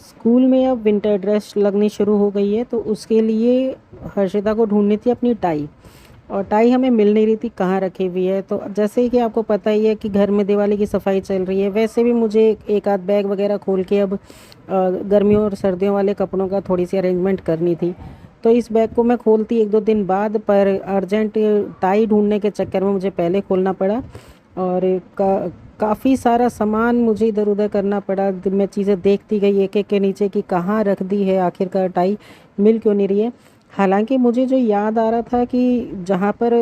School में अब winter dress लगनी शुरू हो गई है, तो उसके लिए हर्षिता को ढूंढनी थी अपनी टाई। और टाई हमें मिल नहीं रही थी, कहाँ रखी हुई है। तो जैसे कि आपको पता ही है कि घर में दिवाली की सफाई चल रही है, वैसे भी मुझे एक आध बैग वगैरह खोल के अब गर्मियों और सर्दियों वाले कपड़ों का थोड़ी सी अरेंजमेंट करनी थी। तो इस बैग को मैं खोलती एक दो दिन बाद, पर अर्जेंट टाई ढूंढने के चक्कर में मुझे पहले खोलना पड़ा। और काफ़ी सारा सामान मुझे इधर उधर करना पड़ा। मैं चीज़ें देखती गई एक एक के नीचे कि कहाँ रख दी है आखिरकार टाई, मिल क्यों नहीं रही है। हालांकि मुझे जो याद आ रहा था कि जहाँ पर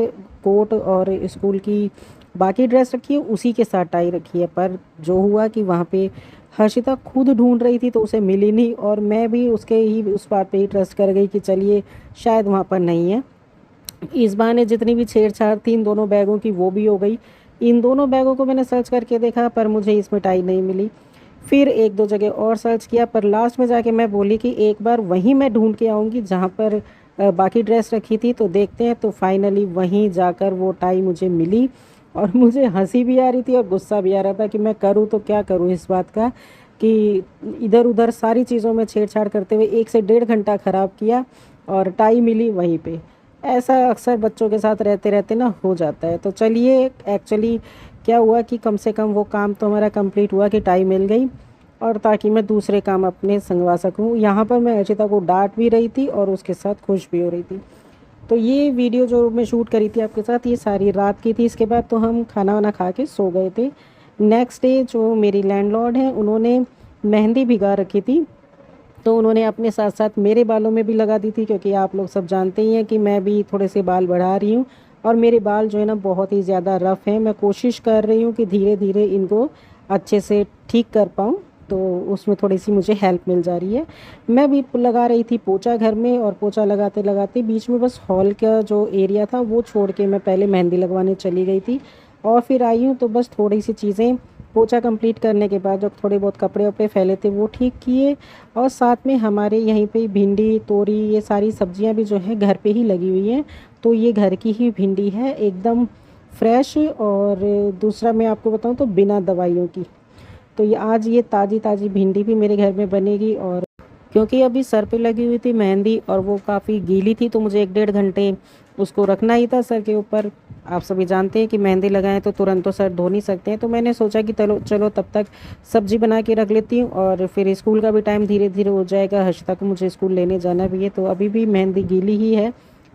कोट और स्कूल की बाकी ड्रेस रखी है उसी के साथ टाई रखी है, पर जो हुआ कि वहाँ पे हर्षिता खुद ढूंढ रही थी तो उसे मिली नहीं, और मैं भी उसके ही उस बात पे ही ट्रस्ट कर गई कि चलिए शायद वहाँ पर नहीं है। इस बहाने जितनी भी छेड़छाड़ थी इन दोनों बैगों की वो भी हो गई। इन दोनों बैगों को मैंने सर्च करके देखा पर मुझे इसमें टाई नहीं मिली। फिर एक दो जगह और सर्च किया, पर लास्ट में जाके मैं बोली कि एक बार वहीं मैं ढूंढ के आऊँगी जहाँ पर बाकी ड्रेस रखी थी, तो देखते हैं। तो फाइनली वहीं जाकर वो टाई मुझे मिली। और मुझे हंसी भी आ रही थी और गुस्सा भी आ रहा था कि मैं करूँ तो क्या करूँ इस बात का, कि इधर उधर सारी चीज़ों में छेड़छाड़ करते हुए 1 से 1.5 घंटा ख़राब किया और टाई मिली वहीं पे। ऐसा अक्सर बच्चों के साथ रहते रहते ना हो जाता है। तो चलिए, एक्चुअली क्या हुआ कि कम से कम वो काम तो हमारा कंप्लीट हुआ कि टाई मिल गई, और ताकि मैं दूसरे काम अपने संगवा सकूं। यहाँ पर मैं अर्चिता को डांट भी रही थी और उसके साथ खुश भी हो रही थी। तो ये वीडियो जो मैं शूट करी थी आपके साथ, ये सारी रात की थी। इसके बाद तो हम खाना वाना खा के सो गए थे। नेक्स्ट डे जो मेरी लैंडलॉर्ड हैं उन्होंने मेहंदी भिगा रखी थी, तो उन्होंने अपने साथ साथ मेरे बालों में भी लगा दी थी, क्योंकि आप लोग सब जानते ही हैं कि मैं भी थोड़े से बाल बढ़ा रही हूँ। और मेरे बाल जो है ना बहुत ही ज़्यादा रफ़ हैं। मैं कोशिश कर रही हूँ कि धीरे धीरे इनको अच्छे से ठीक कर पाऊँ, तो उसमें थोड़ी सी मुझे हेल्प मिल जा रही है। मैं भी लगा रही थी पोछा घर में, और पोछा लगाते लगाते बीच में बस हॉल का जो एरिया था वो छोड़ के मैं पहले मेहंदी लगवाने चली गई थी। और फिर आई हूँ तो बस थोड़ी सी चीज़ें पोछा कंप्लीट करने के बाद जो थोड़े बहुत कपड़े वपड़े फैले थे वो ठीक किए। और साथ में हमारे यहीं पे भिंडी तोरी ये सारी सब्जियां भी जो हैं घर पे ही लगी हुई हैं। तो ये घर की ही भिंडी है, एकदम फ्रेश। और दूसरा मैं आपको बताऊं तो बिना दवाइयों की। तो ये आज ये ताज़ी ताज़ी भिंडी भी मेरे घर में बनेगी। और क्योंकि अभी सर पे लगी हुई थी मेहंदी और वो काफ़ी गीली थी, तो मुझे 1 डेढ़ घंटे उसको रखना ही था सर के ऊपर। आप सभी जानते हैं कि मेहंदी लगाएं तो तुरंत तो सर धो नहीं सकते हैं। तो मैंने सोचा कि चलो चलो तब तक सब्जी बना के रख लेती हूँ, और फिर स्कूल का भी टाइम धीरे धीरे हो जाएगा। हर्षिता को मुझे स्कूल लेने जाना भी है, तो अभी भी मेहंदी गीली ही है।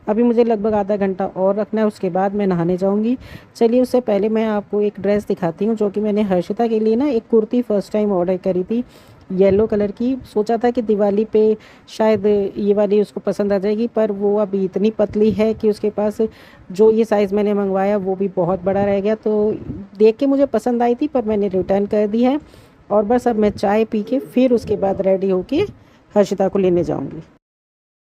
अभी मुझे लगभग आधा घंटा और रखना है, उसके बाद मैं नहाने जाऊँगी। चलिए, उससे पहले मैं आपको एक ड्रेस दिखाती हूँ जो कि मैंने हर्षिता के लिए ना एक कुर्ती फ़र्स्ट टाइम ऑर्डर करी थी, येलो कलर की। सोचा था कि दिवाली पे शायद ये वाली उसको पसंद आ जाएगी, पर वो अभी इतनी पतली है कि उसके पास जो ये साइज़ मैंने मंगवाया वो भी बहुत बड़ा रह गया। तो देख के मुझे पसंद आई थी, पर मैंने रिटर्न कर दी है। और बस अब मैं चाय पी के फिर उसके बाद रेडी होके हर्षिता को लेने जाऊँगी।